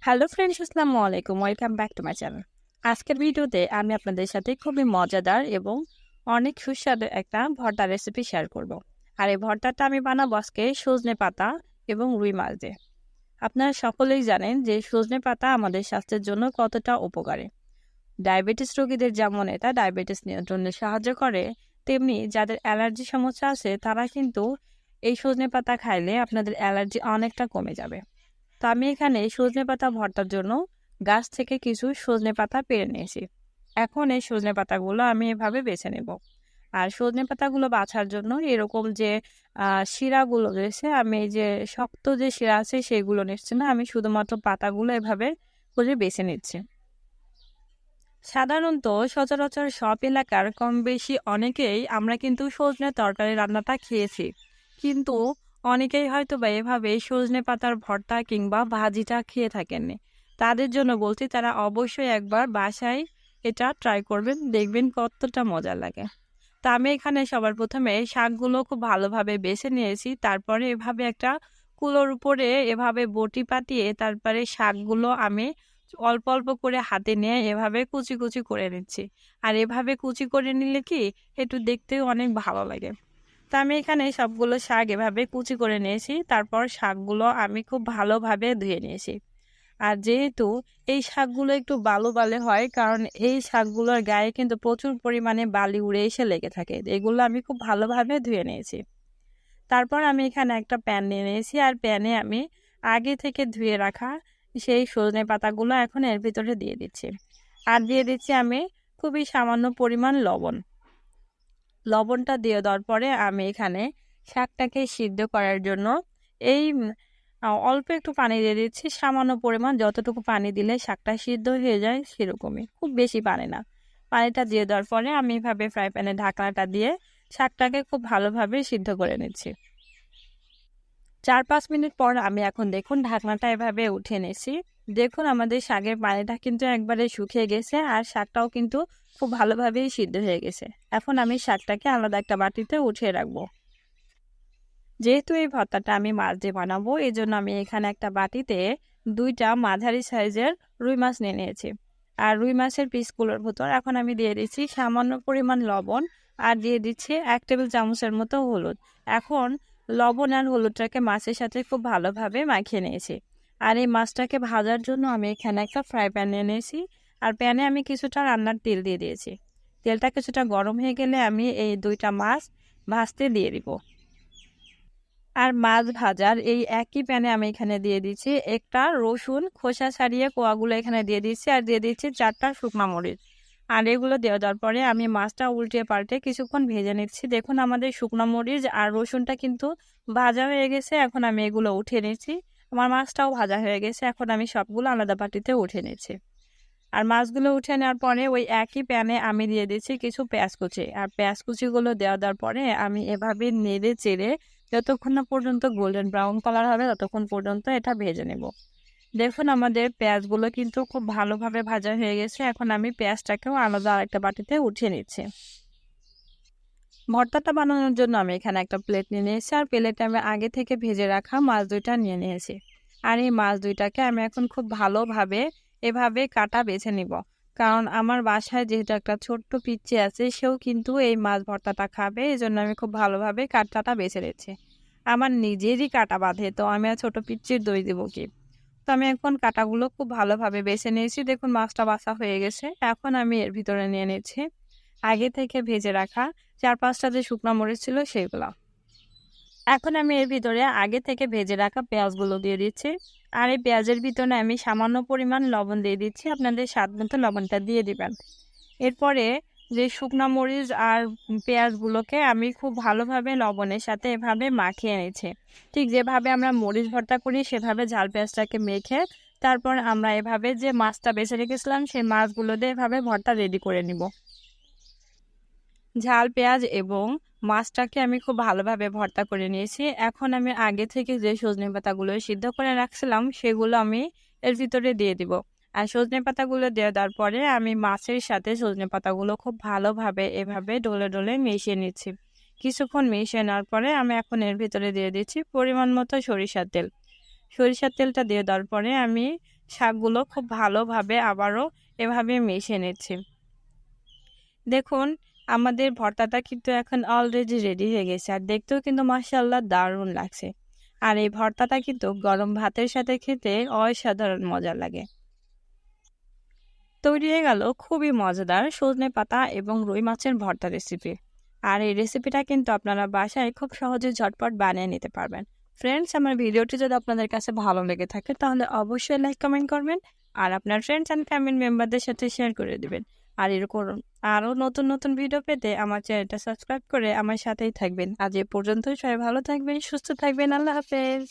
Hello friends, আসসালামু আলাইকুম। Welcome back to my channel. আজকের ভিডিওতে আমি আপনাদের সাথে খুবই মজাদার এবং অনেক সুস্বাদু একটা ভর্তা রেসিপি শেয়ার করব। আর এই ভর্তাটা আমি বানাবো আজকে সজনে পাতা এবং রুই মাছ দিয়ে। আপনারা সকলেই জানেন যে সজনে পাতা আমাদের স্বাস্থ্যের জন্য কতটা উপকারী। ডায়াবেটিস রোগীদের যেমন এটা ডায়াবেটিস নিয়ন্ত্রণে সাহায্য করে, তেমনি যাদের অ্যালার্জি সমস্যা আছে তারা কিন্তু এই সজনে পাতা খাইলে আপনাদের অ্যালার্জি অনেকটা কমে যাবে। তো আমি এখানে সজনে পাতা ভর্তার জন্য গাছ থেকে কিছু সজনে পাতা পেড়ে নিয়েছি। এখন এই সজনে পাতাগুলো আমি এভাবে বেছে নেব। আর সজনে পাতাগুলো বাছার জন্য এরকম যে শিরাগুলো রয়েছে, আমি এই যে শক্ত যে শিরা আছে সেগুলো নিচ্ছি না, আমি শুধুমাত্র পাতাগুলো এভাবে করে বেছে নিচ্ছি। সাধারণত সচরাচর সব এলাকার কম বেশি অনেকেই আমরা কিন্তু সজনে তরকারি রান্নাটা খেয়েছি, কিন্তু অনেকেই হয়তো বা এভাবে সজনে পাতার ভর্তা কিংবা ভাজিটা খেয়ে থাকেননি। তাদের জন্য বলছি, তারা অবশ্যই একবার বাসায় এটা ট্রাই করবেন, দেখবেন কতটা মজা লাগে। তা আমি এখানে সবার প্রথমে শাকগুলো খুব ভালোভাবে বেছে নিয়েছি, তারপরে এভাবে একটা কুলোর উপরে এভাবে বটি পাতিয়ে তারপরে শাকগুলো আমি অল্প অল্প করে হাতে নিয়ে এভাবে কুচি কুচি করে নিচ্ছি। আর এভাবে কুচি করে নিলে কি একটু দেখতেও অনেক ভালো লাগে। তা আমি এখানে সবগুলো শাক এভাবে কুচি করে নিয়েছি, তারপর শাকগুলো আমি খুব ভালোভাবে ধুয়ে নিয়েছি। আর যেহেতু এই শাকগুলো একটু বালু বালে হয়, কারণ এই শাকগুলোর গায়ে কিন্তু প্রচুর পরিমাণে বালি উড়ে এসে লেগে থাকে, এগুলো আমি খুব ভালোভাবে ধুয়ে নিয়েছি। তারপর আমি এখানে একটা প্যান নিয়ে নিয়েছি, আর প্যানে আমি আগে থেকে ধুয়ে রাখা সেই সজনে পাতাগুলো এখন এর ভিতরে দিয়ে দিচ্ছি। আর দিয়ে দিচ্ছি আমি খুবই সামান্য পরিমাণ লবণ। লবণটা দিয়ে দেওয়ার পরে আমি এখানে শাকটাকে সিদ্ধ করার জন্য এই অল্প একটু পানি দিয়ে দিচ্ছি, সামান্য পরিমাণ, যতটুকু পানি দিলে শাকটা সিদ্ধ হয়ে যায় সেরকমই, খুব বেশি পানি না। পানিটা দিয়ে দেওয়ার পরে আমি এভাবে ফ্রাই প্যানে ঢাকনাটা দিয়ে শাকটাকে খুব ভালোভাবে সিদ্ধ করে নিচ্ছি। 4-5 মিনিট পর আমি এখন দেখুন ঢাকনাটা এভাবে উঠিয়ে নিয়েছি। দেখুন আমাদের শাকের পানিটা কিন্তু একবারে শুকিয়ে গেছে, আর শাকটাও কিন্তু খুব ভালোভাবেই সিদ্ধ হয়ে গেছে। এখন আমি শাকটাকে আলাদা একটা বাটিতে উঠিয়ে রাখবো। যেহেতু এই ভর্তাটা আমি মাছ দিয়ে বানাবো, এই জন্য আমি এখানে একটা বাটিতে 2টা মাঝারি সাইজের রুই মাছ নিয়ে নিয়েছি। আর রুই মাছের পিসগুলোর ভিতর এখন আমি দিয়ে দিচ্ছি সামান্য পরিমাণ লবণ, আর দিয়ে দিচ্ছি 1 টেবিল চামচের মতো হলুদ। এখন লবণ আর হলুদটাকে মাছের সাথে খুব ভালোভাবে মাখিয়ে নিয়েছি। আর এই মাছটাকে ভাজার জন্য আমি এখানে একটা ফ্রাই প্যান নিয়ে নিয়েছি, আর প্যানে আমি কিছুটা রান্নার তেল দিয়ে দিয়েছি। তেলটা কিছুটা গরম হয়ে গেলে আমি এই 2টা মাছ ভাজতে দিয়ে দিব। আর মাছ ভাজার এই একই প্যানে আমি এখানে দিয়ে দিচ্ছি একটা রসুন খোসা ছাড়িয়ে কোয়াগুলো এখানে দিয়ে দিচ্ছি, আর দিয়ে দিচ্ছি 4টা শুকনো মরিচ। আর এগুলো দেওয়ার পরে আমি মাছটা উল্টে পাল্টে কিছুক্ষণ ভেজে নিচ্ছি। দেখুন আমাদের শুকনো মরিচ আর রসুনটা কিন্তু ভাজা হয়ে গেছে, এখন আমি এগুলো উঠিয়ে নিচ্ছি। আমার মাছটাও ভাজা হয়ে গেছে, এখন আমি সবগুলো আলাদা বাটিতে উঠে নিচ্ছি। আর মাছগুলো উঠে নেওয়ার পরে ওই একই প্যানে আমি দিয়ে দিচ্ছি কিছু পেঁয়াজ কুচি, আর পেঁয়াজ কুচিগুলো দেওয়ার পরে আমি এভাবে নেড়ে চেড়ে যতক্ষণ না পর্যন্ত গোল্ডেন ব্রাউন কালার হবে ততক্ষণ পর্যন্ত এটা ভেজে নেব। দেখুন আমাদের পেঁয়াজগুলো কিন্তু খুব ভালোভাবে ভাজা হয়ে গেছে, এখন আমি পেঁয়াজটাকেও আলাদা আরেকটা বাটিতে উঠিয়ে নিচ্ছি। ভর্তাটা বানানোর জন্য আমি এখানে একটা প্লেট নিয়ে নিয়েছি, আর প্লেটে আমি আগে থেকে ভেজে রাখা মাছ 2টা নিয়ে নিয়েছি। আর এই মাছ 2টাকে আমি এখন খুব ভালোভাবে এভাবে কাটা বেছে নিব, কারণ আমার বাসায় যেহেতু একটা ছোট্ট পিচ্চি আছে, সেও কিন্তু এই মাছ ভর্তাটা খাবে, এই জন্য আমি খুব ভালোভাবে কাটাটা বেছে নিচ্ছি। আমার নিজেরই কাটা বাঁধে, তো আমি আর ছোট পিচ্চির দই দেবো কি। তো আমি এখন কাটাগুলো খুব ভালোভাবে বেছে নিয়েছি। দেখুন মাছটা বাছা হয়ে গেছে, এখন আমি এর ভিতরে নিয়ে নিচ্ছি আগে থেকে ভেজে রাখা 4-5টা যে শুকনো মরিচ ছিল সেগুলো। এখন আমি এর ভিতরে আগে থেকে ভেজে রাখা পেঁয়াজগুলো দিয়ে দিচ্ছি, আর এই পেঁয়াজের ভিতরে আমি সামান্য পরিমাণ লবণ দিয়ে দিচ্ছি, আপনাদের স্বাদ মতো লবণটা দিয়ে দিবেন। এরপরে যে শুকনো মরিচ আর পেঁয়াজগুলোকে আমি খুব ভালোভাবে লবণের সাথে এভাবে মাখিয়ে নিচ্ছি। ঠিক যেভাবে আমরা মরিচ ভর্তা করি সেভাবে ঝাল পেঁয়াজটাকে মেখে তারপর আমরা এভাবে যে মাছটা বেছে রেখেছিলাম সেই মাছগুলো দিয়ে এভাবে ভর্তা রেডি করে নিব। ঝাল পেঁয়াজ এবং মাছটাকে আমি খুব ভালোভাবে ভর্তা করে নিয়েছি। এখন আমি আগে থেকে যে সজনে পাতাগুলো সিদ্ধ করে রাখছিলাম সেগুলো আমি এর ভিতরে দিয়ে দিব। আর সজনে পাতাগুলো দেওয়ার পরে আমি মাছের সাথে সজনে পাতাগুলো খুব ভালোভাবে এভাবে ডলে ডলে মিশিয়ে নিচ্ছি। কিছুক্ষণ মিশিয়ে নেওয়ার পরে আমি এখন এর ভিতরে দিয়ে দিচ্ছি পরিমাণ মতো সরিষার তেল। সরিষার তেলটা দিয়ে দেওয়ার পরে আমি শাকগুলো খুব ভালোভাবে আবারও এভাবে মিশিয়ে নিচ্ছি। দেখুন আমাদের ভর্তাটা কিন্তু এখন অলরেডি রেডি হয়ে গেছে, আর দেখতেও কিন্তু মাশাআল্লাহ দারুণ লাগছে। আর এই ভর্তাটা কিন্তু গরম ভাতের সাথে খেতে অসাধারণ মজা লাগে। তৈরি হয়ে গেল খুবই মজাদার সজনে পাতা এবং রুই মাছের ভর্তা রেসিপি। আর এই রেসিপিটা কিন্তু আপনারা বাসায় খুব সহজে ঝটপট বানিয়ে নিতে পারবেন। ফ্রেন্ডস, আমার ভিডিওটি যদি আপনাদের কাছে ভালো লেগে থাকে তাহলে অবশ্যই লাইক কমেন্ট করবেন, আর আপনার ফ্রেন্ডস অ্যান্ড ফ্যামিলি মেম্বারদের সাথে শেয়ার করে দিবেন। আর এরকম আরও নতুন নতুন ভিডিও পেতে আমার চ্যানেলটা সাবস্ক্রাইব করে আমার সাথেই থাকবেন। আজ এ পর্যন্তই, সবাই ভালো থাকবেন, সুস্থ থাকবেন, আল্লাহ হাফেজ।